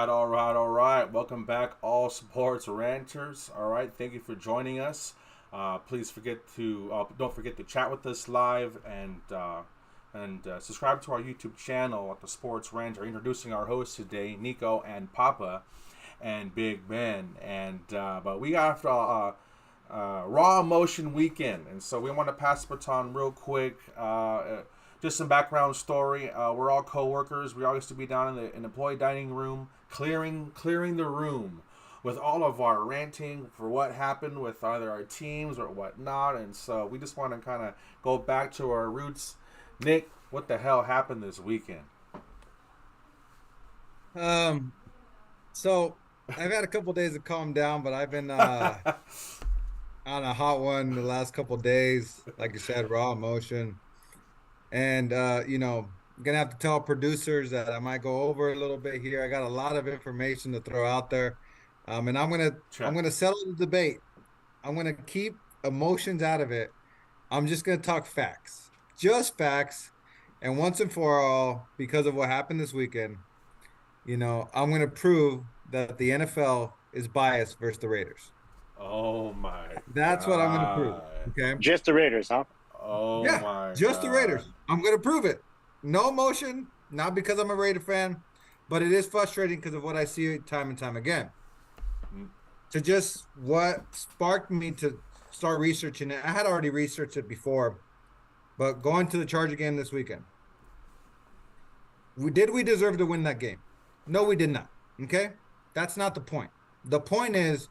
All right. Welcome back, all sports ranters. All right, thank you for joining us. Please don't forget to chat with us live and subscribe to our YouTube channel at the Sports Ranter. Introducing our hosts today, Nico and Papa and Big Ben. But we got Raw Emotion Weekend, and so we want to pass the baton real quick. Just some background story. We're all co-workers. We all used to be down in the employee dining room, clearing the room with all of our ranting for what happened with either our teams or whatnot. And so we just want to kind of go back to our roots. Nick, what the hell happened this weekend? So I've had a couple days to calm down, but I've been on a hot one the last couple days. Like you said, raw emotion. And I'm gonna have to tell producers that I might go over a little bit here. I got a lot of information to throw out there. And I'm gonna settle the debate. I'm gonna keep emotions out of it. I'm just gonna talk facts. Just facts. And once and for all, because of what happened this weekend, I'm gonna prove that the NFL is biased versus the Raiders. Oh my That's what I'm gonna prove. Okay. Just the Raiders, huh? Oh Yeah, my just God. the Raiders. I'm going to prove it. No emotion, not because I'm a Raider fan, but it is frustrating because of what I see time and time again. To just what sparked me to start researching it. I had already researched it before, but going to the Charger game this weekend. Did we deserve to win that game? No, we did not. Okay? That's not the point. The point is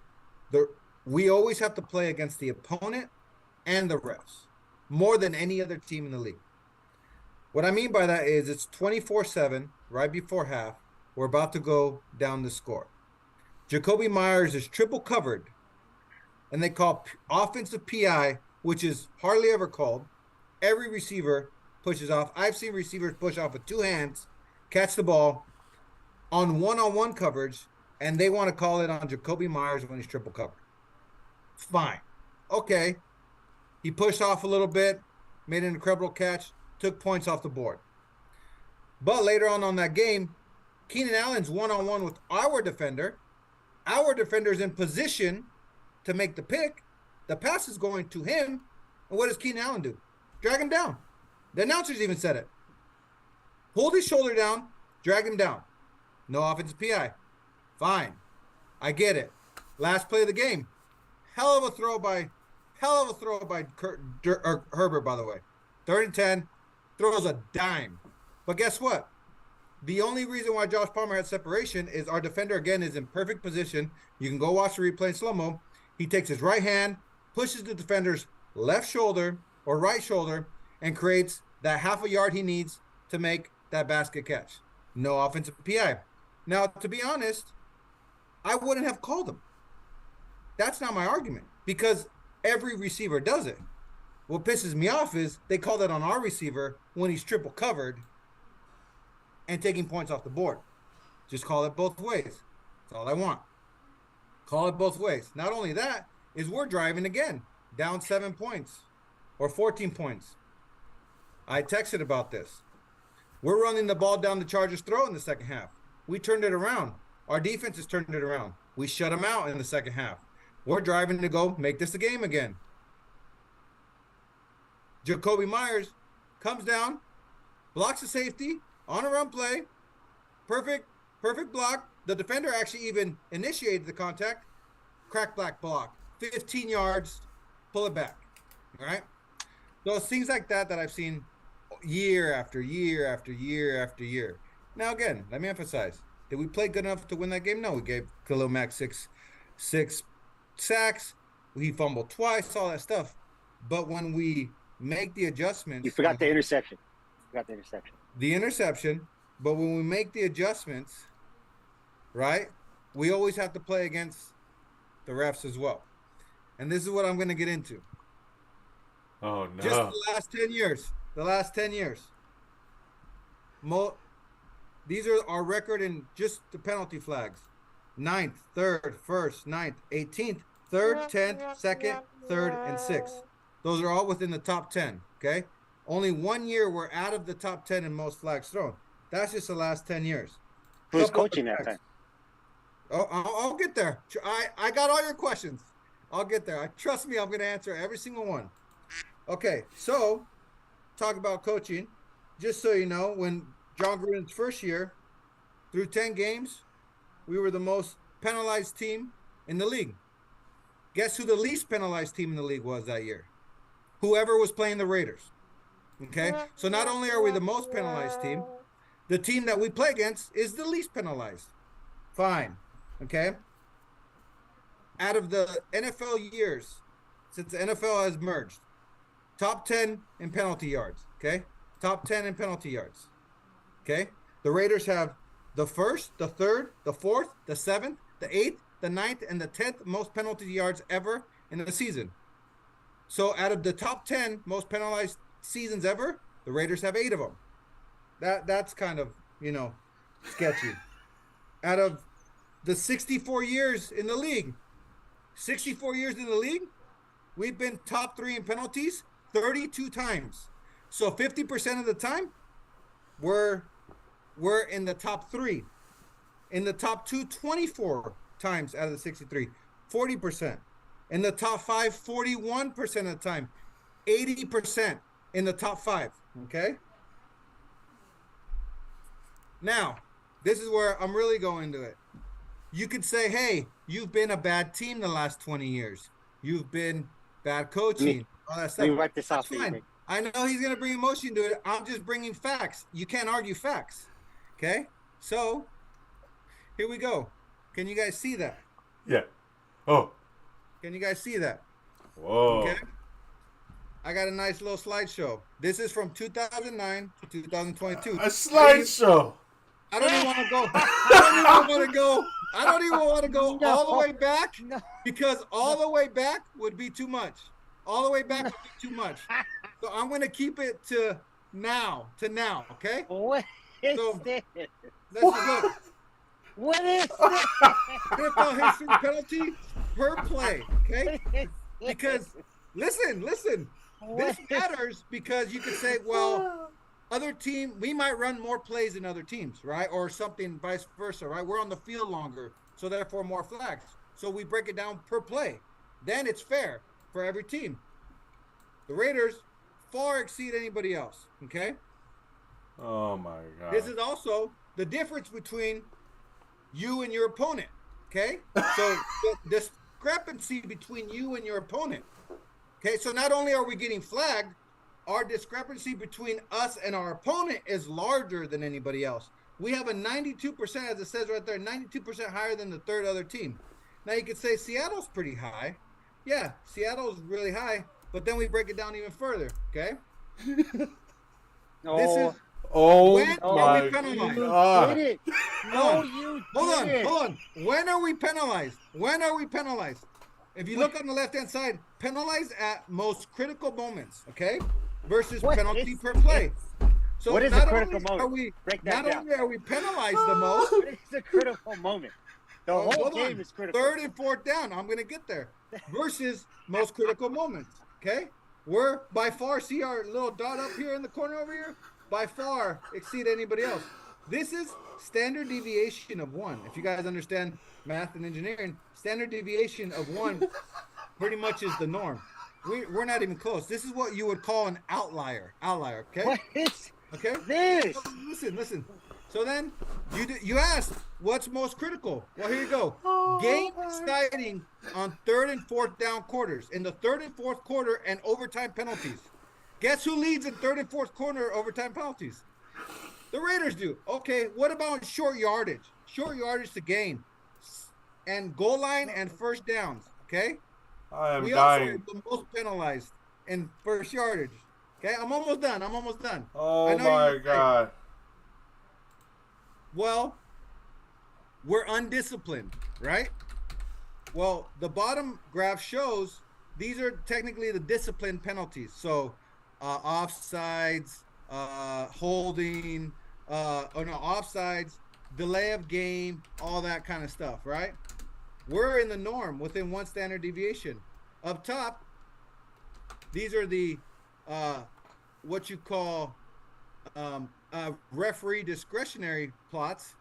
we always have to play against the opponent and the refs, more than any other team in the league. What I mean by that is it's 24/7 right before half. We're about to go down the score. Jacoby Myers is triple covered, and they call offensive PI, which is hardly ever called. Every receiver pushes off. I've seen receivers push off with two hands, catch the ball on one-on-one coverage, and they want to call it on Jacoby Myers when he's triple covered. Fine. Okay. He pushed off a little bit, made an incredible catch, took points off the board. But later on that game, Keenan Allen's one-on-one with our defender. Our defender's in position to make the pick. The pass is going to him. And what does Keenan Allen do? Drag him down. The announcers even said it. Hold his shoulder down, drag him down. No offensive PI. Fine. I get it. Last play of the game. Hell of a throw by Herbert, by the way. 3rd and 10, throws a dime. But guess what? The only reason why Josh Palmer had separation is our defender, again, is in perfect position. You can go watch the replay in slow-mo. He takes his right hand, pushes the defender's left shoulder or right shoulder, and creates that half a yard he needs to make that basket catch. No offensive PI. Now, to be honest, I wouldn't have called him. That's not my argument, because every receiver does it. What pisses me off is they call that on our receiver when he's triple covered and taking points off the board. Just call it both ways. That's all I want. Call it both ways. Not only that, is we're driving again, down 7 points or 14 points. I texted about this. We're running the ball down the Chargers' throat in the second half. We turned it around. Our defense has turned it around. We shut them out in the second half. We're driving to go make this a game again. Jacoby Myers comes down, blocks the safety on a run play. Perfect block. The defender actually even initiated the contact. Crack black block. 15 yards, pull it back. All right? So it's things like that I've seen year after year after year after year. Now, again, let me emphasize. Did we play good enough to win that game? No, we gave Khalil Mack six sacks. He fumbled twice, all that stuff. But when we make the adjustments... You forgot the interception. The interception. But when we make the adjustments, right, we always have to play against the refs as well. And this is what I'm going to get into. Oh, no. Just the last 10 years. These are our record in just the penalty flags. 9th, 3rd, 1st, 9th, 18th, 3rd, 10th, 2nd, 3rd, and 6th. Those are all within the top 10, okay? Only 1 year we're out of the top 10 in most flags thrown. That's just the last 10 years. Who's coaching that time? Oh, I'll get there. I got all your questions. I'll get there. Trust me, I'm going to answer every single one. Okay, so talk about coaching. Just so you know, when John Gruden's first year, through 10 games, we were the most penalized team in the league. Guess who the least penalized team in the league was that year? Whoever was playing the Raiders. Okay, so not only are we the most penalized team, the team that we play against is the least penalized. Fine. Okay. Out of the NFL years, since the NFL has merged, top 10 in penalty yards. Okay. Top 10 in penalty yards. Okay. The Raiders have the first, the third, the fourth, the seventh, the eighth, the ninth, and the 10th most penalty yards ever in a season. So out of the top 10 most penalized seasons ever, the Raiders have 8 of them. That's kind of, sketchy. Out of the 64 years in the league, 64 years in the league, we've been top 3 in penalties 32 times. So 50% of the time, we're in the top 3. In the top 2, 24 times out of the 63, 40%. In the top 5, 41% of the time, 80% in the top 5. Okay. Now, this is where I'm really going to it. You could say, hey, you've been a bad team the last 20 years. You've been bad coaching, all that stuff. Let me wipe this That's off. fine. I know he's going to bring emotion to it. I'm just bringing facts. You can't argue facts. Okay? So, here we go. Can you guys see that? Yeah. Oh. Can you guys see that? Whoa. Okay. I got a nice little slideshow. This is from 2009 to 2022. A slideshow. I don't even want to go. I don't even want to go all the way back because all the way back would be too much. All the way back would be too much. So I'm going to keep it to now, okay? What is this? Let's look. What is this? NFL history penalty per play, okay? Because, listen. This matters because you could say, well, other team, we might run more plays than other teams, right? Or something vice versa, right? We're on the field longer, so therefore more flags. So we break it down per play. Then it's fair for every team. The Raiders far exceed anybody else, okay? Oh, my God. This is also the difference between you and your opponent, okay? So the discrepancy between you and your opponent. Okay, so not only are we getting flagged, our discrepancy between us and our opponent is larger than anybody else. We have a 92%, as it says right there, 92% higher than the third other team. Now you could say Seattle's pretty high. Yeah, Seattle's really high, but then we break it down even further, okay? This is when are we penalized? You did it. No, you did Hold on. When are we penalized? If you look on the left-hand side, penalized at most critical moments, okay? Versus penalty per play. So what is a critical moment? Not only are we penalized the most. What is a critical moment? The whole game is critical. 3rd and 4th down. I'm going to get there. Versus most critical moments, okay? We're by far, see our little dot up here in the corner over here? By far exceed anybody else. This is standard deviation of 1. If you guys understand math and engineering, standard deviation of 1 pretty much is the norm. We're not even close. This is what you would call an outlier. Okay? What is this? So, listen. So then you asked, what's most critical? Well, here you go. Game deciding on 3rd and 4th down quarters. In the 3rd and 4th quarter and overtime penalties. Guess who leads in 3rd and 4th quarter overtime penalties? The Raiders do. Okay, what about short yardage? Short yardage to gain. And goal line and first downs, okay? I am we dying. Also are the most penalized in first yardage. Okay, I'm almost done. Oh my God. Well, we're undisciplined, right? Well, the bottom graph shows these are technically the discipline penalties. So, offsides, holding, offsides, delay of game, all that kind of stuff, right? We're in the norm within 1 standard deviation. Up top, these are the what you call referee discretionary plots.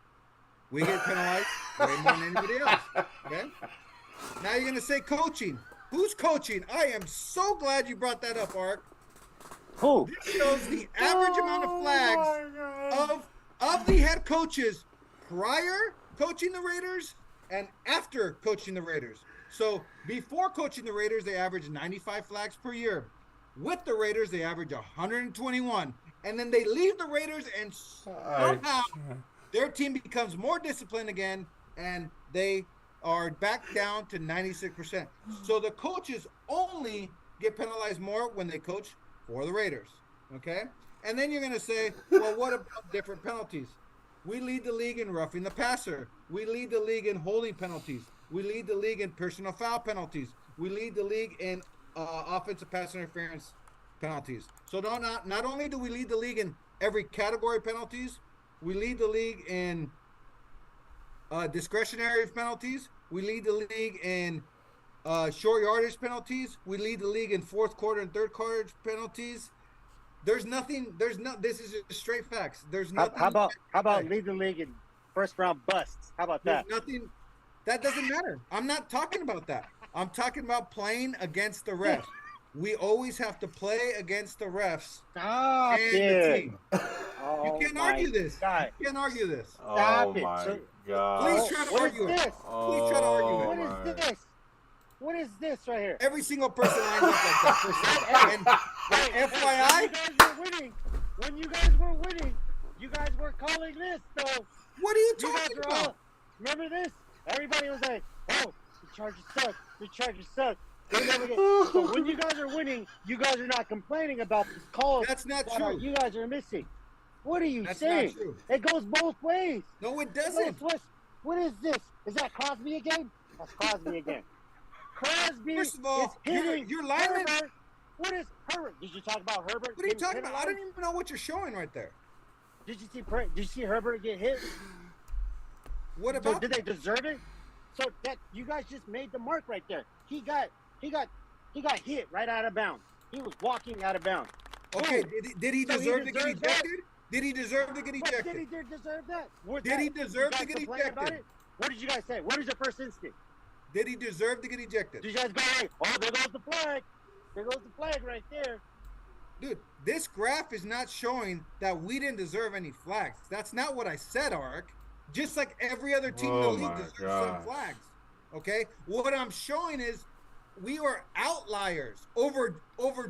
We get penalized way more than anybody else. Okay. Now you're gonna say coaching. Who's coaching? I am so glad you brought that up, Ark. Who? This shows the average amount of flags of the head coaches prior coaching the Raiders and after coaching the Raiders. So before coaching the Raiders, they averaged 95 flags per year. With the Raiders, they average 121. And then they leave the Raiders, and somehow their team becomes more disciplined again, and they are back down to 96%. So the coaches only get penalized more when they coach for the Raiders, okay? And then you're going to say, well, what about different penalties? We lead the league in roughing the passer. We lead the league in holding penalties. We lead the league in personal foul penalties. We lead the league in offensive pass interference penalties. So not only do we lead the league in every category penalties, we lead the league in discretionary penalties. We lead the league in short yardage penalties. We lead the league in fourth quarter and third quarter penalties. This is just straight facts. There's nothing. How about lead the league in first round busts? How about that? There's nothing. That doesn't matter. I'm not talking about that. I'm talking about playing against the refs. We always have to play against the refs Stop and it. the team. Oh, You can't argue this. God. You can't argue this. Stop it. my So- God. Please try to What argue is it. this? Please try to argue it. What is this? What is this right here? Every single person lines up like that. And FYI, When you guys were winning, you guys were calling this. So what are you you guys talking were all, about? remember this? Everybody was like, "Oh, the Chargers suck. The Chargers suck." They never get. So when you guys are winning, you guys are not complaining about these calls. That's not that true. You guys are missing. What are you That's saying? not true. It goes both ways. No, it doesn't. What is this? Is that Crosby again? That's Crosby again. Crosby First of all, is hitting you're lying. Herbert. What is Herbert? Did you talk about Herbert? What are you getting talking about? I penalized? don't even know what you're showing right there. Did you see Herbert get hit? What So about did they deserve it? So that you guys just made the mark right there. He got hit right out of bounds. He was walking out of bounds. Okay, Boom. did he So he deserve to get deserves that? ejected? Did he deserve to get But ejected? did he deserve that? Did he deserve you to guys get complain about ejected? it? What did you guys say? What was your first instinct? Did he deserve to get ejected? Did you guys go like, oh, there goes the flag. There goes the flag right there. Dude, this graph is not showing that we didn't deserve any flags. That's not what I said, Ark. Just like every other team in the Oh league my deserves gosh. some flags. Okay? What I'm showing is we are outliers over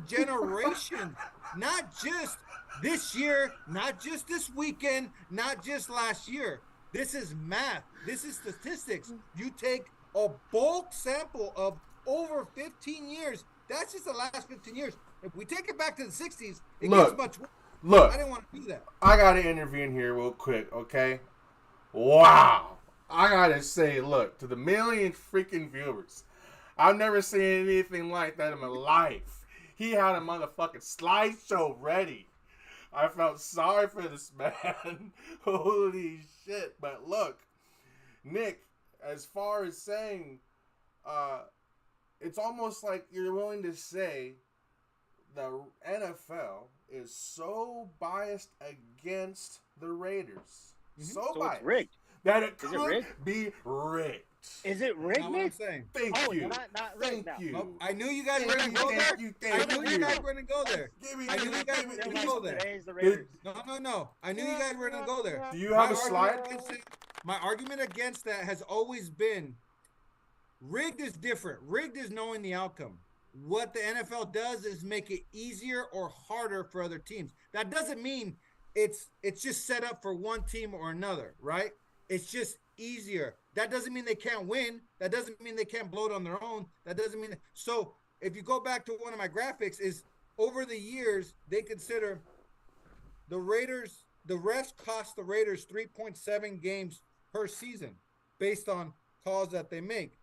generations. Not just this year, not just this weekend, not just last year. This is math. This is statistics. You take a bulk sample of over 15 years. That's just the last 15 years. If we take it back to the 60s, it Look. gets much worse. Look, I didn't want to do that. I gotta intervene here real quick, okay? Wow. I gotta say, look, to the million freaking viewers, I've never seen anything like that in my life. He had a motherfucking slideshow ready. I felt sorry for this man. Holy shit. But look, Nick, as far as saying, it's almost like you're willing to say the NFL is so biased against the Raiders. So So biased. it's rigged. That it Is it could rigged? be rigged. Is it That's rigged, not what I'm Nick? saying. Thank Oh, you. not Thank rigged now. you. Oh, I knew you guys were going to go there. Thank you. I Thank knew you you. guys were going to go there. Give me, I knew give me, you guys give me, were give going me. to go there. Today's the Raiders. No. I knew you guys were going to go there. Do you have a My slide? argument against it- My argument against that has always been rigged is different. Rigged is knowing the outcome. What the NFL does is make it easier or harder for other teams. That doesn't mean it's just set up for one team or another, right? It's just easier. That doesn't mean they can't win. That doesn't mean they can't blow it on their own. That doesn't mean so if you go back to one of my graphics is over the years they consider the Raiders, the refs cost the Raiders 3.7 games per season based on calls that they make.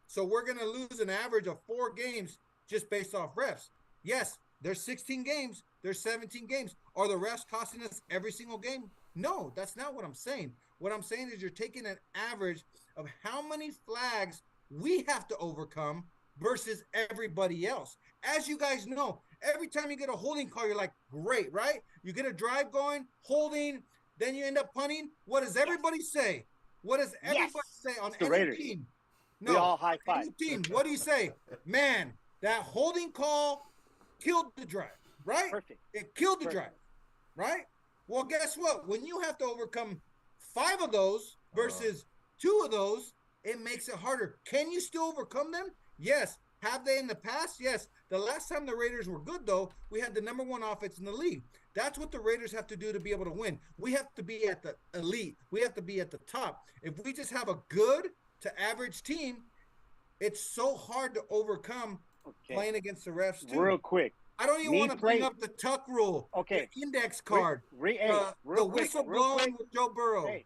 So we're going to lose an average of 4 games just based off refs. Yes, there's 16 games, there's 17 games. Are the refs costing us every single game? No, that's not what I'm saying. What I'm saying is you're taking an average of how many flags we have to overcome versus everybody else. As you guys know, every time you get a holding call, you're like, great, right? You get a drive going, holding, then you end up punting. What does everybody say? What does everybody Yes, say on it's the any Raiders. team? We all high Any five. team. What do you say? Man, that holding call killed the drive, right? Perfect. It killed the Perfect. drive, right? Well, guess what? When you have to overcome 5 of those versus 2 of those, it makes it harder. Can you still overcome them? Yes. Have they in the past? Yes. The last time the Raiders were good, though, we had the number 1 offense in the league. That's what the Raiders have to do to be able to win. We have to be at the elite. We have to be at the top. If we just have a good to average team, it's so hard to overcome playing against the refs, too. Real quick. I don't even want to bring up the tuck rule, the index card, the whistle blowing with Joe Burrow. Hey,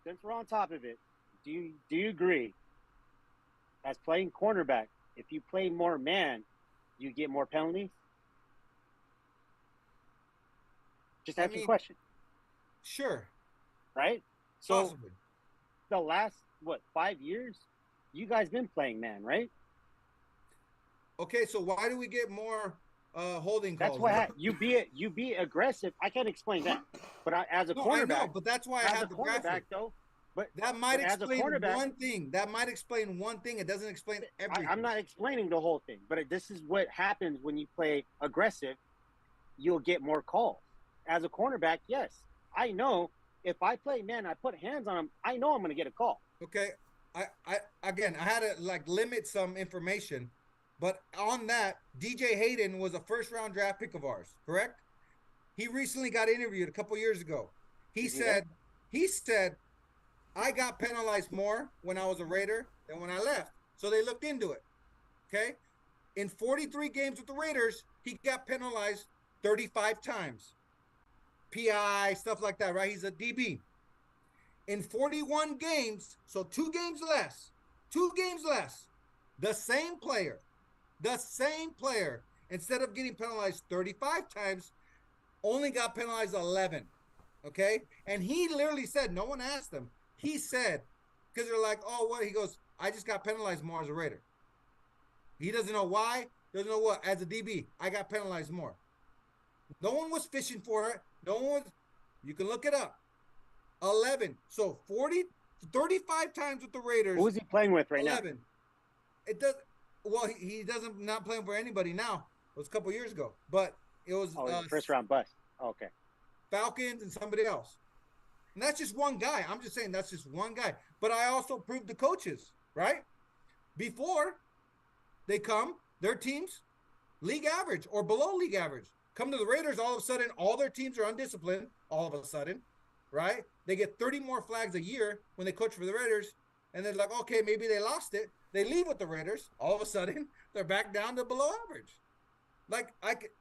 since we're on top of it, do you agree, as playing cornerback, if you play more man, you get more penalties? Just answer the question. Sure. Right? So possibly. The last, 5 years, you guys been playing man, right? Okay, so why do we get more holding calls? That's why you be aggressive. I can't explain that, but as a cornerback, I know, but that's why I have the graphic. Though, but that might explain one thing. That might explain one thing. It doesn't explain everything. I'm not explaining the whole thing, but this is what happens when you play aggressive. You'll get more calls. As a cornerback, yes, I know if I play man, I put hands on him, I know I'm going to get a call. Okay, I had to limit some information. But on that, DJ Hayden was a first-round draft pick of ours, correct? He recently got interviewed a couple years ago. He said, I got penalized more when I was a Raider than when I left. So they looked into it, okay? In 43 games with the Raiders, he got penalized 35 times. PI, stuff like that, right? He's a DB. In 41 games, so 2 games less, the same player, instead of getting penalized 35 times, only got penalized 11, okay? And he literally said, no one asked him. He said, because they're like, oh, what? He goes, I just got penalized more as a Raider. He doesn't know why, doesn't know what. As a DB, I got penalized more. No one was fishing for it. No one was, you can look it up. 11. So 35 times with the Raiders. Who is he playing with right 11. now? It does. Well, he doesn't not playing for anybody now. It was a couple years ago, but it was first round bust. Okay. Falcons and somebody else. And that's just one guy. I'm just saying that's just one guy. But I also proved the coaches, right? Before they come, their teams, league average or below league average. Come to the Raiders, all of a sudden, all their teams are undisciplined, all of a sudden, right? They get 30 more flags a year when they coach for the Raiders, and they're like, okay, maybe they lost it. They leave with the Raiders. All of a sudden, they're back down to below average.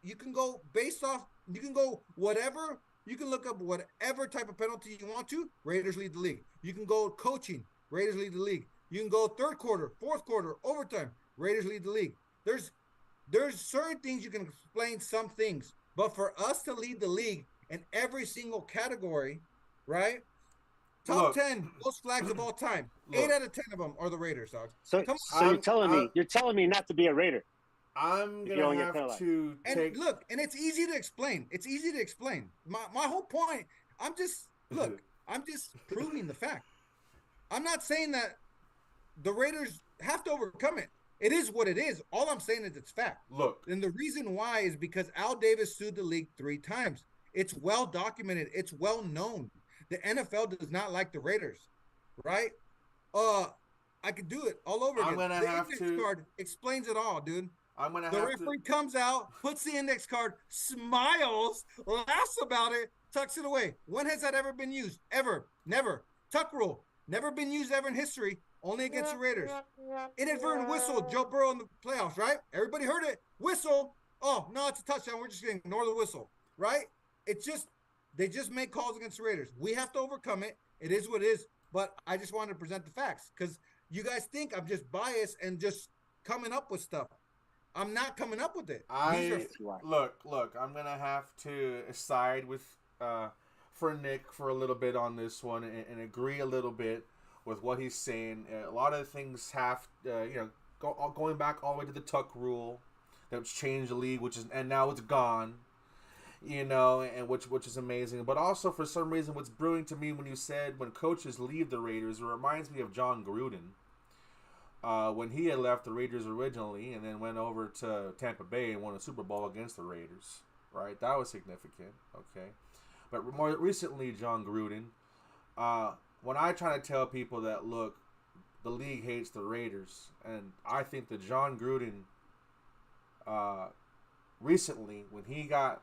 You can go based off, you can go whatever, you can look up whatever type of penalty you want to, Raiders lead the league. You can go coaching, Raiders lead the league. You can go third quarter, fourth quarter, overtime, Raiders lead the league. There's certain things you can explain some things, but for us to lead the league in every single category, right? Top 10 most flags of all time. 8 out of 10 of them are the Raiders, dog. So you're telling me not to be a Raider. I'm gonna have to take. And look, and it's easy to explain. My whole point. I'm just proving the fact. I'm not saying that the Raiders have to overcome it. It is what it is. All I'm saying is it's fact. Look, and the reason why is because Al Davis sued the league 3 times. It's well documented. It's well known. The NFL does not like the Raiders, right? I could do it all over again. The index card explains it all, dude. The referee comes out, puts the index card, smiles, laughs about it, tucks it away. When has that ever been used? Ever. Never. Tuck rule. Never been used ever in history. Only against the Raiders. Inadvertent whistle, Joe Burrow in the playoffs, right? Everybody heard it. Whistle. Oh, no, it's a touchdown. We're just going to ignore the whistle, right? They just make calls against the Raiders. We have to overcome it. It is what it is. But I just wanted to present the facts because you guys think I'm just biased and just coming up with stuff. I'm not coming up with it. Look. I'm gonna have to side with for Nick for a little bit on this one and agree a little bit with what he's saying. A lot of things have going back all the way to the tuck rule that's changed the league, and now it's gone. and which is amazing. But also for some reason, what's brewing to me when you said when coaches leave the Raiders, it reminds me of John Gruden. When he had left the Raiders originally and then went over to Tampa Bay and won a Super Bowl against the Raiders, right? That was significant, okay? But more recently, John Gruden, when I try to tell people that, look, the league hates the Raiders, and I think that John Gruden, recently, when he got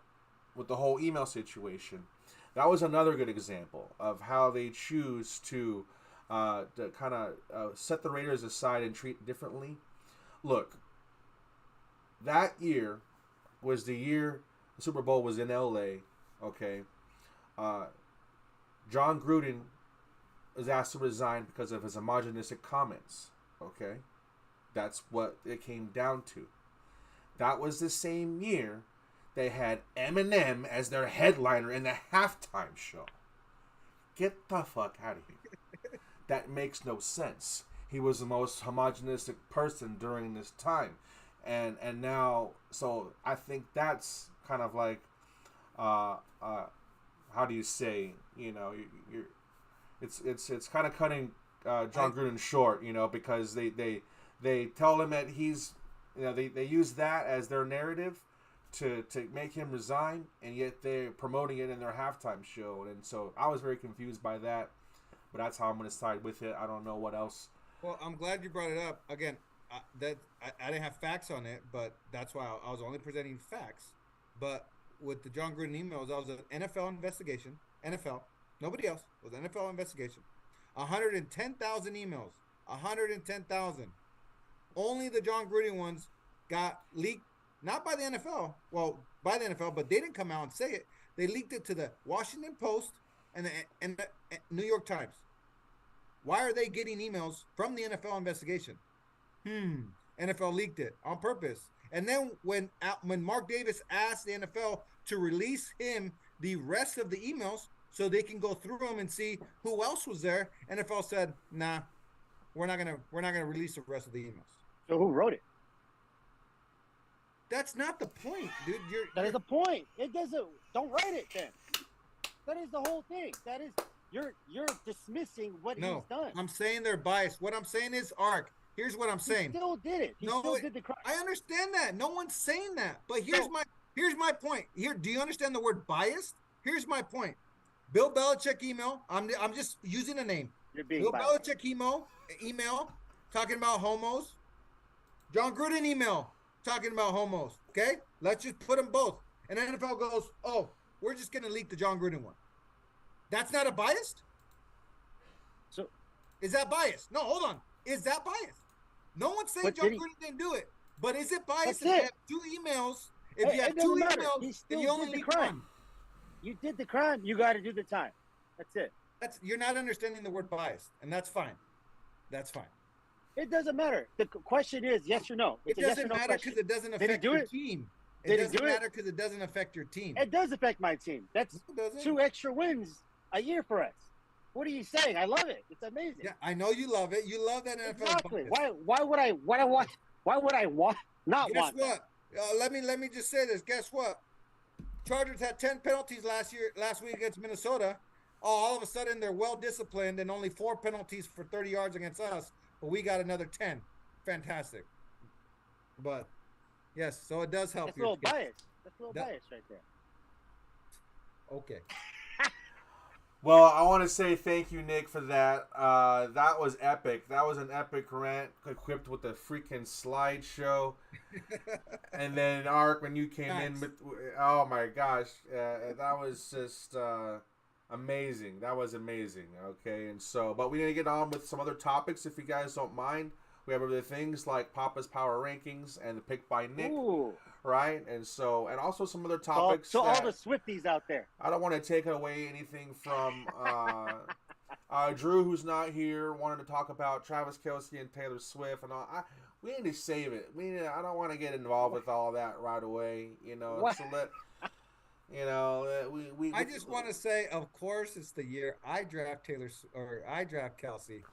with the whole email situation, that was another good example of how they choose to kind of set the Raiders aside and treat differently. Look, that year was the year the Super Bowl was in L.A., okay? John Gruden was asked to resign because of his homogenistic comments, okay? That's what it came down to. That was the same year they had Eminem as their headliner in the halftime show. Get the fuck out of here. That makes no sense. He was the most homogenistic person during this time. And now, so I think that's kind of like, how do you say, you're it's kind of cutting John Gruden short, because they tell him that he's, they use that as their narrative to make him resign, and yet they're promoting it in their halftime show. And so I was very confused by that, but that's how I'm going to side with it. I don't know what else. Well, I'm glad you brought it up. Again, I didn't have facts on it, but that's why I was only presenting facts. But with the John Gruden emails, that was an NFL investigation. NFL, nobody else. It was an NFL investigation. 110,000 emails. 110,000. Only the John Gruden ones got leaked, not by the NFL. Well, by the NFL, but they didn't come out and say it. They leaked it to the Washington Post and the New York Times. Why are they getting emails from the NFL investigation? NFL leaked it on purpose. And then when Mark Davis asked the NFL to release him the rest of the emails so they can go through them and see who else was there, NFL said, "Nah, we're not gonna release the rest of the emails." So who wrote it? That's not the point, dude. That is the point. It doesn't. Don't write it then. That is the whole thing. That is you're dismissing what he's done. I'm saying they're biased. What I'm saying is, Ark. Here's what I'm saying. He still did it. He still did the crime. I understand that. No one's saying that. But here's my point. Here, do you understand the word biased? Here's my point. Bill Belichick email. I'm just using a name. You're being Bill biased. Belichick email talking about homos. John Gruden email talking about homos. Okay, let's just put them both. And the NFL goes, "Oh, we're just gonna leak the John Gruden one." That's not a biased? So is that biased? No, hold on. Is that biased? No one's saying John Gruden didn't do it. But is it biased if you have two emails? If you have two emails, and you only leak one. You did the crime. You got to do the time. That's it. You're not understanding the word biased, and that's fine. That's fine. It doesn't matter. The question is yes or no. It doesn't matter because it doesn't affect your team. It doesn't matter because it doesn't affect your team. It does affect my team. That's 2 extra wins a year for us. What are you saying? I love it. It's amazing. Yeah, I know you love it. You love that NFL. Exactly. Why would I not Guess want what? Let me just say this. Guess what? Chargers had 10 penalties last week against Minnesota. All of a sudden they're well disciplined and only 4 penalties for 30 yards against us, but we got another 10. Fantastic. But yes, so it does help. That's a little bias. That's a little bias right there. Okay. Well, I want to say thank you, Nick, for that. That was epic. That was an epic rant equipped with a freaking slideshow. And then, Ark, when you came in with, oh my gosh, that was just amazing. That was amazing. Okay, and so, but we need to get on with some other topics if you guys don't mind. We have other things like Papa's Power Rankings and the Pick by Nick. Ooh. Right, and also some other topics. So all the Swifties out there. I don't want to take away anything from Drew, who's not here, wanted to talk about Travis Kelce and Taylor Swift and all. We need to save it. I don't want to get involved with all that right away. So let. I just want to say, of course, it's the year I draft Kelce,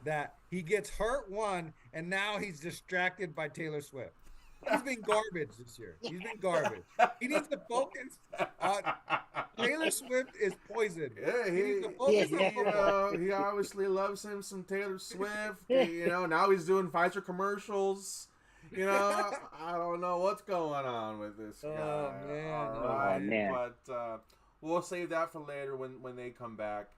that he gets hurt one, and now he's distracted by Taylor Swift. He's been garbage this year. He's been garbage. He needs to focus on Taylor Swift is poison. Yeah, He needs to Yeah. focus on football. he obviously loves him some Taylor Swift. Now he's doing Pfizer commercials. I don't know what's going on with this guy. Oh, man. All Oh, right, man. but we'll save that for later when they come back.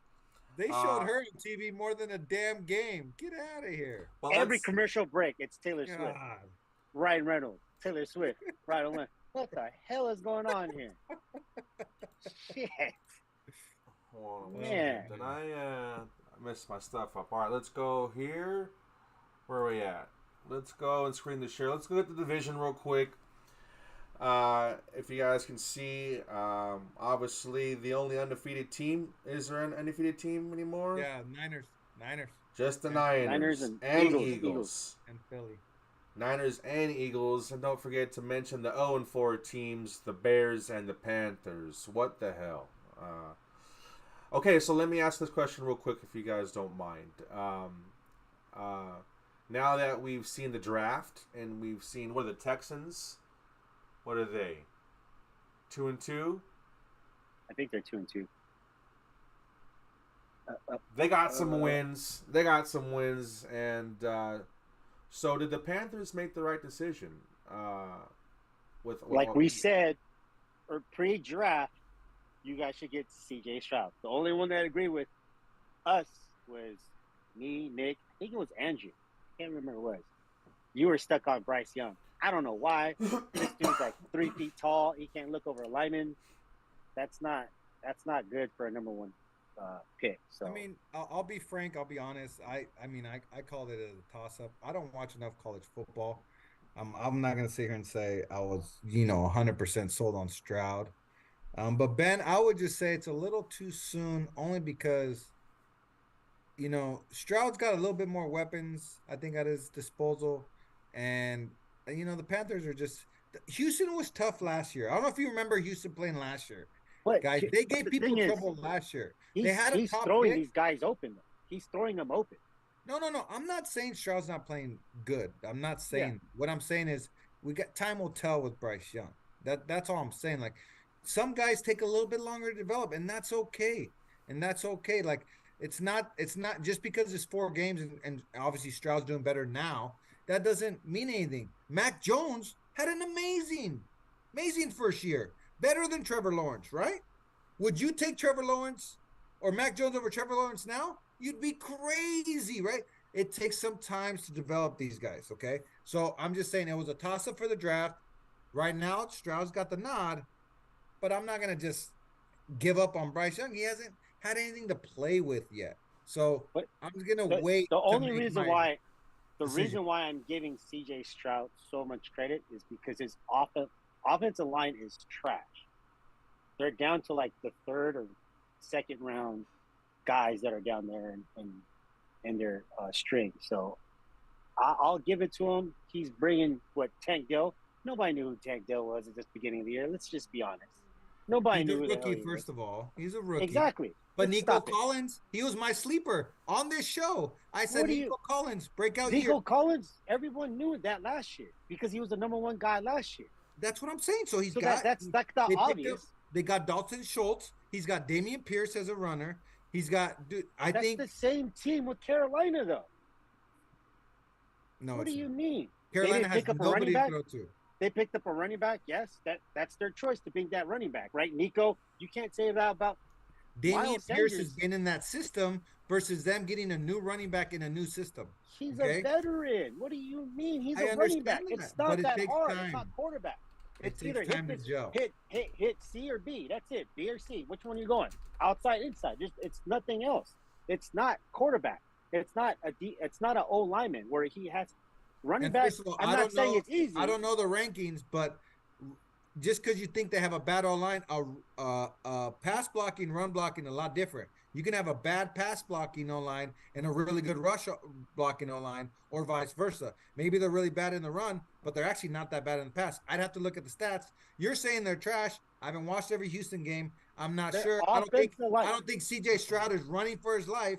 They showed her on TV more than a damn game. Get out of here. Well, Every let's- commercial break, it's Taylor Swift. God. Ryan Reynolds, Taylor Swift, right on. What the hell is going on here? Shit. Hold on, Man. Did I messed my stuff up? All right, let's go here. Where are we at? Let's go and screen the share. Let's go at the division real quick. If you guys can see, obviously the only undefeated team. Is there an undefeated team anymore? Yeah, Niners Just the Yeah. Niners, and Eagles. and Philly. Niners and Eagles. And don't forget to mention the 0-4 teams, the Bears and the Panthers. What the hell? Okay, so let me ask this question real quick if you guys don't mind. Now that we've seen the draft and we've seen, what are the Texans? What are they? 2-2? I think they're 2-2. They got some wins. And so did the Panthers make the right decision? With Like we said, or pre-draft, you guys should get C.J. Stroud. The only one that agreed with us was me, Nick. I think it was Andrew. I can't remember who it was. You were stuck on Bryce Young. I don't know why. This dude's like 3 feet tall. He can't look over a lineman. That's not good for a number one pick. So I mean, I'll be frank. I'll be honest. I called it a toss-up. I don't watch enough college football. I'm not gonna sit here and say I was 100% sold on Stroud. But Ben, I would just say it's a little too soon, only because Stroud's got a little bit more weapons, I think, at his disposal, and the Panthers are just. Houston was tough last year. I don't know if you remember Houston playing last year. but Guys, they gave the people thing is, trouble last year. They had a he's top throwing pick. these guys open. Though. He's throwing them open. No. I'm not saying Stroud's not playing good. I'm not saying. What I'm saying is time will tell with Bryce Young. That's all I'm saying. Like, some guys take a little bit longer to develop, and that's okay. Like, it's not just because it's 4 games and obviously Stroud's doing better now. That doesn't mean anything. Mac Jones had an amazing first year, better than Trevor Lawrence, right? Would you take Trevor Lawrence or Mac Jones over Trevor Lawrence now? You'd be crazy, right? It takes some time to develop these guys, okay? So I'm just saying it was a toss-up for the draft. Right now, Stroud's got the nod, but I'm not going to just give up on Bryce Young. He hasn't had anything to play with yet. So I'm going to wait. The only reason why I'm giving C.J. Stroud so much credit is because his offensive line is trash. They're down to like the 3rd or 2nd round guys that are down there in their string. So I'll give it to him. He's bringing Tank Dell. Nobody knew who Tank Dell was at the beginning of the year. Let's just be honest. Nobody knew who the hell he was. First of all. He's a rookie. Exactly. But Nico Collins, he was my sleeper on this show. I said Nico Collins, breakout year. Nico Collins, everyone knew that last year because he was the number 1 guy last year. That's what I'm saying. So that's like the obvious. They got Dalton Schultz. He's got Damian Pierce as a runner. He's got I think the same team with Carolina though. No, what do you mean? Carolina has nobody to throw to. They picked up a running back. Yes, that's their choice to pick that running back, right? Nico, you can't say that about Damian Pierce has been in that system versus them getting a new running back in a new system. He's a veteran. What do you mean? He's a running back. It's not that hard. It's not quarterback. It's either hit C or B. That's it. B or C. Which one are you going? Outside, inside. It's nothing else. It's not quarterback. It's not an O lineman where he has running back. I'm not saying it's easy. I don't know the rankings, but just because you think they have a bad O-line, pass blocking, run blocking, a lot different. You can have a bad pass blocking O-line and a really good rush blocking O-line, or vice versa. Maybe they're really bad in the run, but they're actually not that bad in the pass. I'd have to look at the stats. You're saying they're trash. I haven't watched every Houston game. I'm not sure. I don't think C.J. Stroud is running for his life.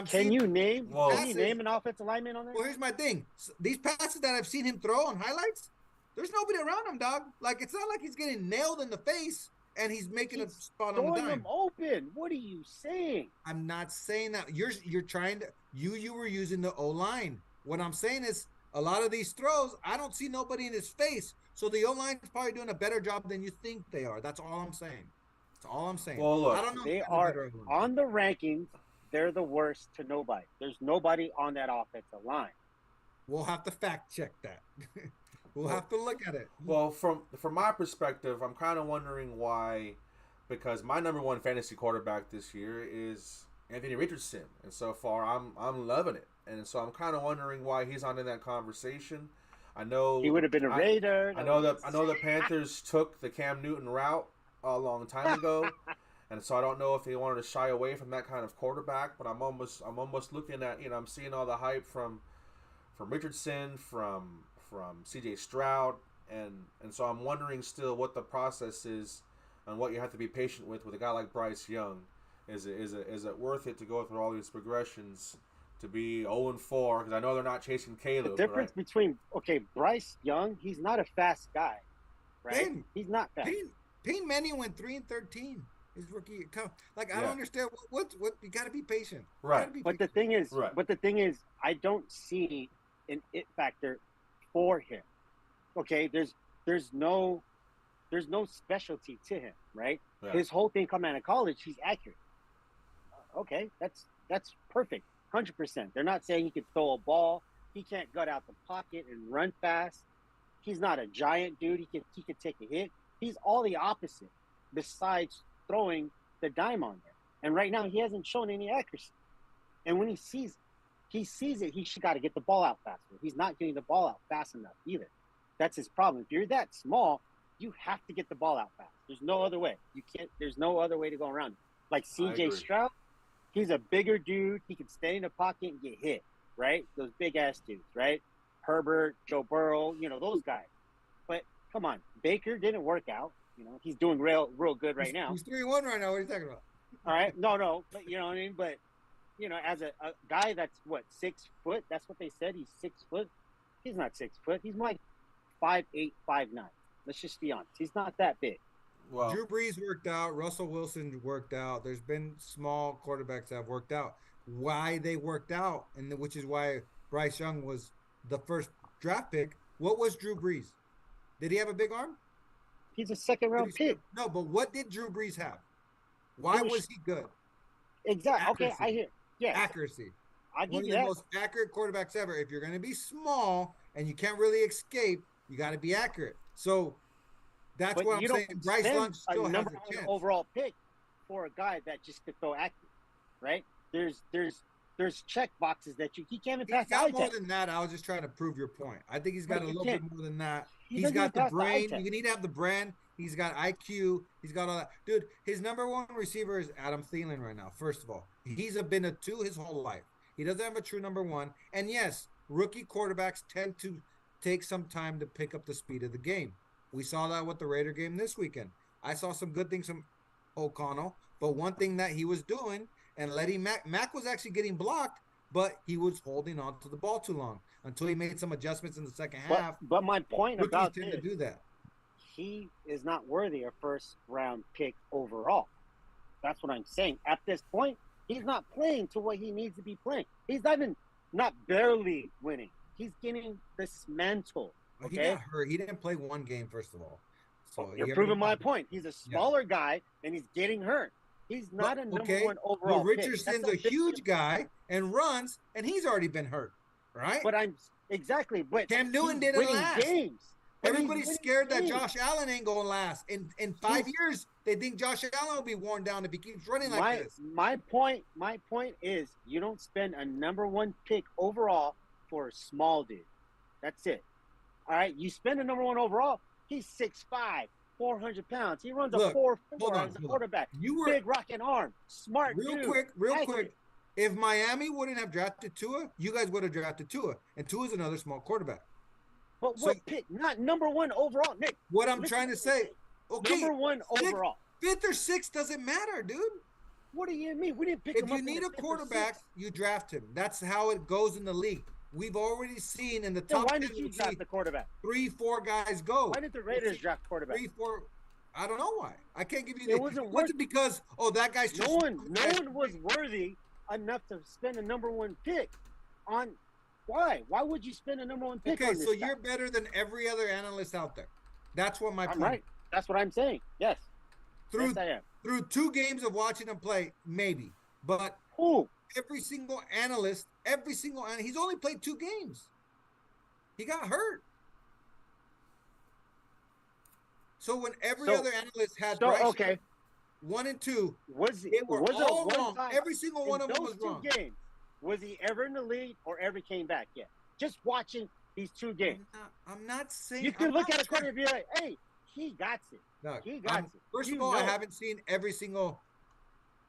Can you name an offensive lineman on there? Well, here's my thing. These passes that I've seen him throw on highlights, There's nobody around him, dog. Like, it's not like he's getting nailed in the face and he's making a spot on the throwing dime. them open. What are you saying? I'm not saying that. You're trying to you were using the O-line. What I'm saying is a lot of these throws, I don't see nobody in his face. So the O-line is probably doing a better job than you think they are. That's all I'm saying. That's all I'm saying. Well, look, I don't know. They are on the rankings. They're the worst to nobody. There's nobody on that offensive line. We'll have to fact check that. We'll have to look at it. Well, from my perspective, I'm kind of wondering why, because my number one fantasy quarterback this year is Anthony Richardson, and so far I'm loving it, and so I'm kind of wondering why he's not in that conversation. I know he would have been a Raider. I know the Panthers took the Cam Newton route a long time ago, and so I don't know if they wanted to shy away from that kind of quarterback. But I'm almost looking at, I'm seeing all the hype from Richardson, from C.J. Stroud, and so I'm wondering still what the process is and what you have to be patient with a guy like Bryce Young. Is it worth it to go through all these progressions to be 0-4? Because I know they're not chasing Caleb. The difference between Bryce Young, he's not a fast guy, right? He's not fast. Peyton Manning went 3-13 his rookie. Like, I don't understand what you got to be patient. Right. But the thing is, I don't see an it factor for him. Okay, there's no specialty to him, right? Yeah. His whole thing coming out of college, he's accurate. Okay, that's perfect, 100%. They're not saying he can throw a ball. He can't gut out the pocket and run fast. He's not a giant dude. He can take a hit. He's all the opposite, besides throwing the dime on there. And right now, he hasn't shown any accuracy. And when he sees it, he's got to get the ball out faster. He's not getting the ball out fast enough either. That's his problem. If you're that small, you have to get the ball out fast. There's no other way. You can't. There's no other way to go around it. Like C.J. Stroud, he's a bigger dude. He can stay in the pocket and get hit, right? Those big-ass dudes, right? Herbert, Joe Burrow, those guys. But come on, Baker didn't work out. He's doing real good right now. He's 3-1 right now. What are you talking about? All right. No. But you know what I mean? But, as a guy that's, 6 foot, that's what they said. He's 6 foot. He's not 6 foot. He's like 5'8", 5'9". Let's just be honest. He's not that big. Well, Drew Brees worked out. Russell Wilson worked out. There's been small quarterbacks that have worked out. Why they worked out, and which is why Bryce Young was the first draft pick. What was Drew Brees? Did he have a big arm? He's a second-round pick. No, but what did Drew Brees have? Why was he good? Exactly. Accuracy. Okay, I hear. Yeah. Accuracy. I give One you of the most accurate quarterbacks ever. If you're going to be small and you can't really escape, you got to be accurate. So that's what I'm saying. Bryce Young still has a chance. Overall pick for a guy that just could throw accurate, right? There's check boxes that he can't even pass. He's got more than that. I was just trying to prove your point. I think he's got a little bit more than that. He's got the brain. You need to have the brand. He's got IQ. He's got all that. Dude, his number one receiver is Adam Thielen right now, first of all. He's been a 2 his whole life. He doesn't have a true number one. And yes, rookie quarterbacks tend to take some time to pick up the speed of the game. We saw that with the Raider game this weekend. I saw some good things from O'Connell, but one thing that he was doing and letting Mac was actually getting blocked, but he was holding on to the ball too long until he made some adjustments in the second half. But my point about this, to do that. He is not worthy of first-round pick overall. That's what I'm saying. At this point, he's not playing to what he needs to be playing. He's not barely winning. He's getting dismantled. Okay? He got hurt. He didn't play one game, first of all. So you're proving my point. He's a smaller guy, and he's getting hurt. He's not a number one overall pick. Richardson's a huge guy and runs, and he's already been hurt, right? But But Cam Newton didn't last. Games. Everybody's scared that Josh Allen ain't going to last. In 5 years, they think Josh Allen will be worn down if he keeps running like this. My point is you don't spend a number one pick overall for a small dude. That's it. All right? You spend a number one overall, he's 6'5", 400 pounds. He runs a 4.4 as a quarterback. Big rocking arm. Smart dude. Real quick. If Miami wouldn't have drafted Tua, you guys would have drafted Tua. And Tua's another small quarterback. But what pick? Not number one overall, Nick. What I'm trying to say, okay, number one overall. 5th or 6th doesn't matter, dude. What do you mean? We didn't pick him up. If you need a quarterback, you draft him. That's how it goes in the league. we've already seen in the Then top why 10, did you draft the quarterback? 3-4 guys go. Why did the Raiders draft quarterback? 3-4. I don't know why. I can't give you. It wasn't because that guy's no one was worthy enough to spend a number one pick on. Why? Why would you spend a number one pick? Okay, on this so guy? you're better than every other analyst out there. That's what my I'm point. right. That's what I'm saying. Yes. Through Yes, I am. through 2 games of watching him play, maybe, but Who? every single analyst, he's only played 2 games. He got hurt. So when every other analyst had Bryce 1 and 2, they were all wrong. Every single one of them was wrong. Games, was he ever in the league or ever came back yet? Just watching these 2 games. I'm not saying you can look at a corner and be like, "Hey, he got it. No, he got it." First of all, I haven't seen every single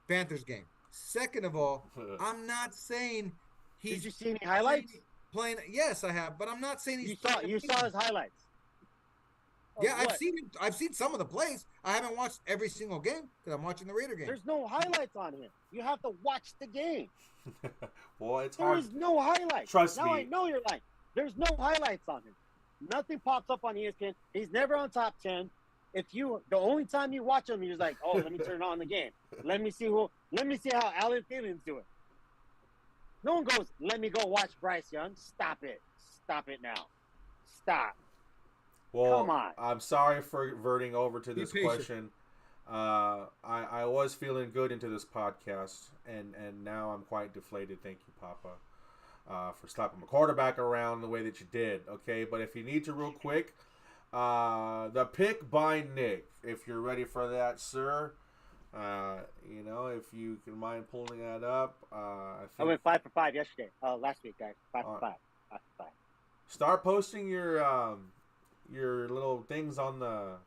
Panthers game. Second of all, I'm not saying he's. Did you see any highlights? Playing? Yes, I have, but I'm not saying he's. You saw his highlights. Yeah, I've seen him. I've seen some of the plays. I haven't watched every single game because I'm watching the Raider game. There's no highlights on him. You have to watch the game. Well, it's hard. There's no highlights. Trust me. Now I know you're lying. There's no highlights on him. Nothing pops up on ESPN. He's never on top 10. The only time you watch him, you're like, "Oh, let me turn on the game. Let me see how Alan Thielens doing." No one goes, "Let me go watch Bryce Young." Stop it. Stop it now. Stop. Well, come on. I'm sorry for reverting over to this question. I was feeling good into this podcast, and now I'm quite deflated. Thank you, Papa, for slapping my quarterback around the way that you did. Okay, but if you need to real quick, the pick by Nick, if you're ready for that, sir. If you can mind pulling that up. I went 5 for 5 yesterday. Last week, guys. 5 for 5. 5 for 5. Start posting your little things on the.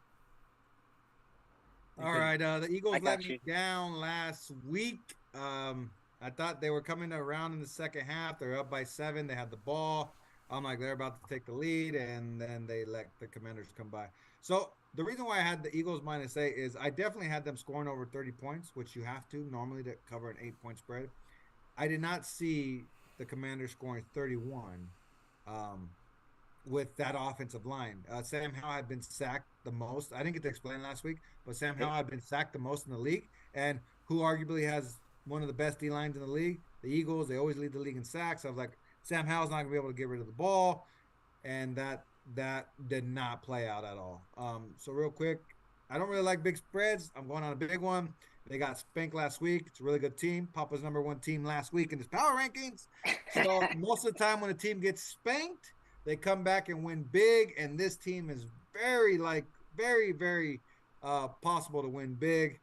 All right, the Eagles let me down last week. I thought they were coming around in the second half. They're up by 7. They had the ball. I'm like, they're about to take the lead, and then they let the Commanders come by. So the reason why I had the Eagles -8 is I definitely had them scoring over 30 points, which you have to normally to cover an 8-point spread. I did not see the Commanders scoring 31 with that offensive line. Sam Howell had been sacked the most. I didn't get to explain last week, but Sam Howell had been sacked the most in the league, and who arguably has one of the best D-lines in the league, the Eagles. They always lead the league in sacks. I was like, Sam Howell's not going to be able to get rid of the ball, and that did not play out at all. So real quick, I don't really like big spreads. I'm going on a big one. They got spanked last week. It's a really good team. Papa's #1 team last week in his power rankings. So most of the time when a team gets spanked, they come back and win big, and this team is very, very possible to win big.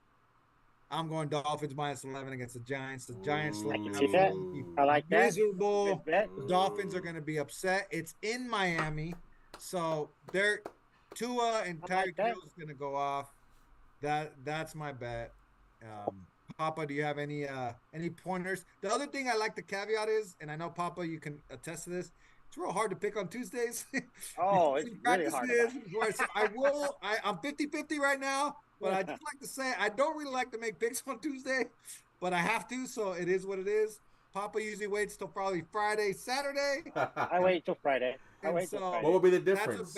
I'm going Dolphins -11 against the Giants. The Giants look I like that. miserable. The Dolphins are going to be upset. It's in Miami, so they're Tua and Tyreek Hill is going to go off. That's my bet. Papa, do you have any pointers? The other thing I like the caveat is, and I know Papa, you can attest to this. It's real hard to pick on Tuesdays. Oh, it's really hard. So I'm 50-50 right now, but I just like to say I don't really like to make picks on Tuesday, but I have to, so it is what it is. Papa usually waits till probably Friday, Saturday. I wait till Friday. What would be the difference?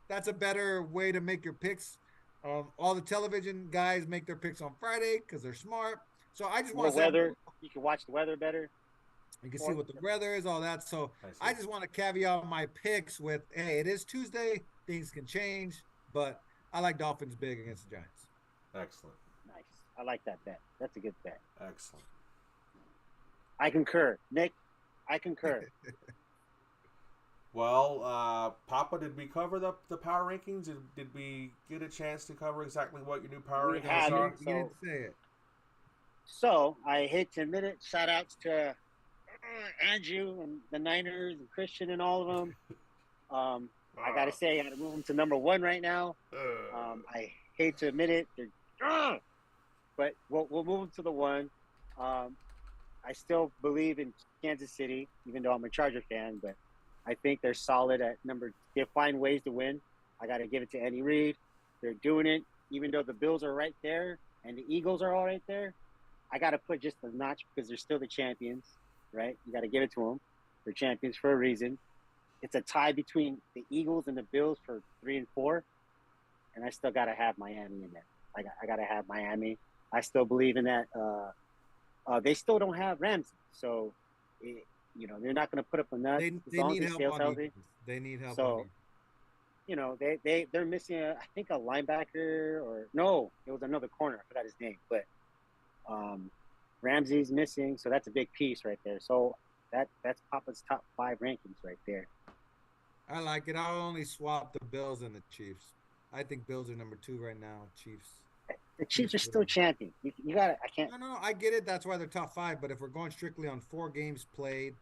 That's a better way to make your picks. All the television guys make their picks on Friday because they're smart. So I just want to say weather. You can watch the weather better. You can see what the weather is, all that. So I just want to caveat my picks with, hey, it is Tuesday. Things can change, but I like Dolphins big against the Giants. Excellent. Nice. I like that bet. That's a good bet. Excellent. I concur. Nick, I concur. Well, Papa, did we cover the power rankings? Did we get a chance to cover exactly what your new power rankings are? You didn't say it. So I hate to admit it. Shout outs to Andrew and the Niners and Christian and all of them. I gotta say, I gotta move them to #1 right now. I hate to admit it, but we'll move them to the 1. I still believe in Kansas City, even though I'm a Charger fan. But I think they're solid at number. They find ways to win. I gotta give it to Andy Reid. They're doing it, even though the Bills are right there and the Eagles are all right there. I gotta put just a notch because they're still the champions. Right? You got to give it to them. They're champions for a reason. It's a tie between the Eagles and the Bills for 3 and 4, and I still gotta have Miami in there. I gotta have Miami. I still believe in that. They still don't have Ramsey, so they're not gonna put up a nut They as long need as he help stays on healthy. defense. They need help So, on defense. they're missing I think a linebacker or no, it was another corner. I forgot his name, but Ramsey's missing, so that's a big piece right there. So that's Papa's top 5 rankings right there. I like it. I'll only swap the Bills and the Chiefs. I think Bills are number 2 right now. Chiefs. The Chiefs are still champion. You got it. I can't. No. I get it. That's why they're top 5. But if we're going strictly on 4 games played,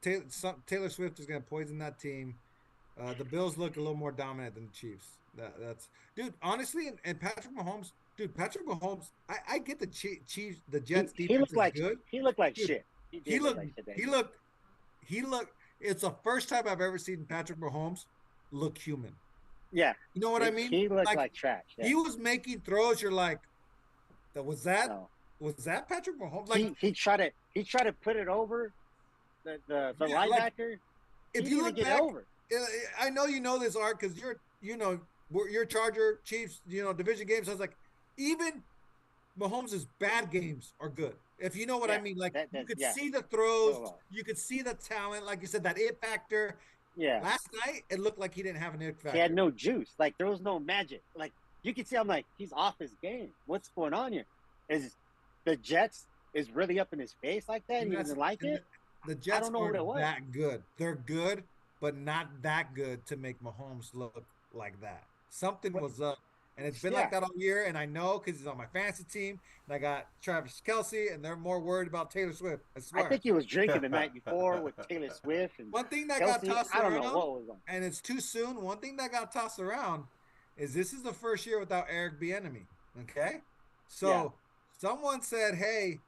Taylor Swift is going to poison that team. The Bills look a little more dominant than the Chiefs. That's dude. Honestly, and Patrick Mahomes. Dude, Patrick Mahomes. I get the Chiefs. The Jets defense is good. He looked like Dude, shit. He looked. It's the first time I've ever seen Patrick Mahomes look human. Yeah. You know what I mean? He looked like trash. Yeah. He was making throws. You're like, was that Patrick Mahomes? Like he tried to put it over the linebacker. Like, if you look back, I know you know this, Art, because you're Charger Chiefs, division games. I was like, even Mahomes' bad games are good. If you know what I mean, like you could see the throws, you could see the talent, like you said, that it factor. Yeah. Last night, it looked like he didn't have an it factor. He had no juice. Like there was no magic. Like you could see, I'm like, he's off his game. What's going on here? Is the Jets is really up in his face like that? And he doesn't like it. The Jets aren't that good. They're good, but not that good to make Mahomes look like that. Something was up. And it's been like that all year, and I know because he's on my fantasy team, and I got Travis Kelce, and they're more worried about Taylor Swift. I swear. I think he was drinking the night before with Taylor Swift. And one thing that Kelce, got tossed around, I don't know what was on. And it's too soon. One thing that got tossed around is this is the first year without Eric Bieniemy. Okay, so someone said, "Hey,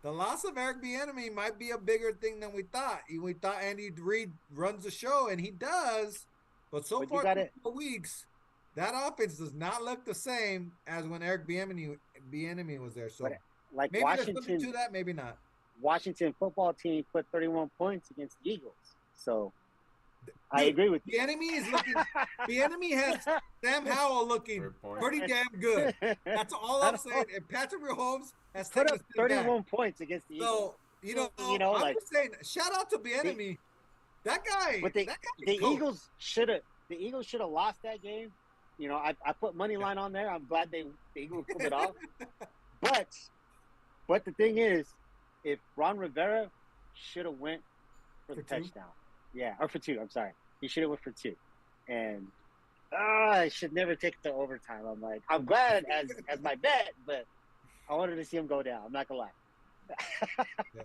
the loss of Eric Bieniemy might be a bigger thing than we thought. We thought Andy Reid runs the show, and he does, but far, 4 weeks." That offense does not look the same as when Eric Bieniemy was there. So like maybe Washington, there's something to that, maybe not. Washington football team put 31 points against the Eagles. So I agree with you. Bieniemy has Sam Howell looking pretty damn good. That's all I'm saying. And Patrick Mahomes has put up 31 points against the Eagles. So I'm just saying, shout out to Bieniemy. That guy. But the Eagles should have lost that game. I put money line on there. I'm glad the Eagles pulled it off. But the thing is, if Ron Rivera should have went for the touchdown. Yeah, or for 2. I'm sorry. He should have went for 2. And I should never take it to overtime. I'm glad as my bet, but I wanted to see him go down. I'm not gonna lie. Yeah.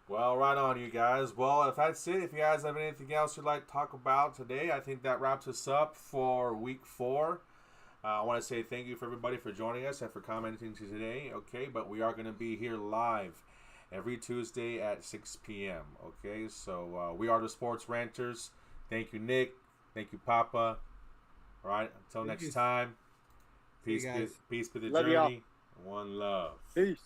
Well, right on, you guys. Well, if that's it, if you guys have anything else you'd like to talk about today, I think that wraps us up for week 4. I want to say thank you for everybody for joining us and for commenting today. Okay, but we are going to be here live every Tuesday at 6 p.m. Okay, so we are the Sports Ranters. Thank you, Nick. Thank you, Papa. All right, until next time. Peace be the journey. One love. Peace.